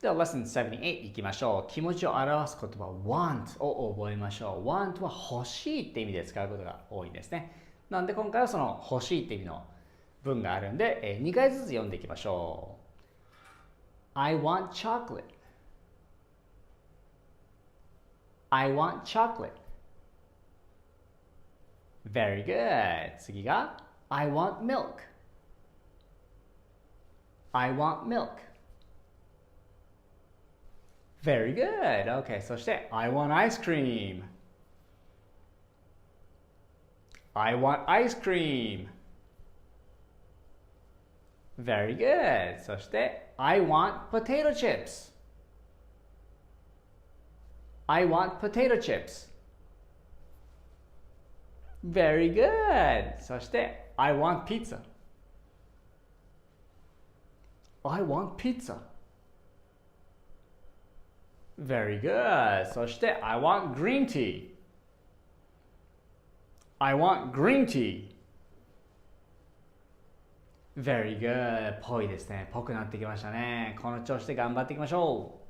では、Lesson 78いきましょう。気持ちを表す言葉 want を覚えましょう。want は欲しいって意味で使うことが多いんですね。なんで今回はその欲しいって意味の文があるんで、2回ずつ読んでいきましょう。I want chocolate. I want chocolate. Very good. 次が I want milk. I want milk. Very good. Okay. そして I want ice cream. I want ice cream. Very good. そして I want potato chips. I want potato chips. Very good. そして I want pizza. I want pizza. Very good. そして I want green tea. I want green tea. Very good. ぽいですね。ぽくなってきましたね。この調子で頑張っていきましょう。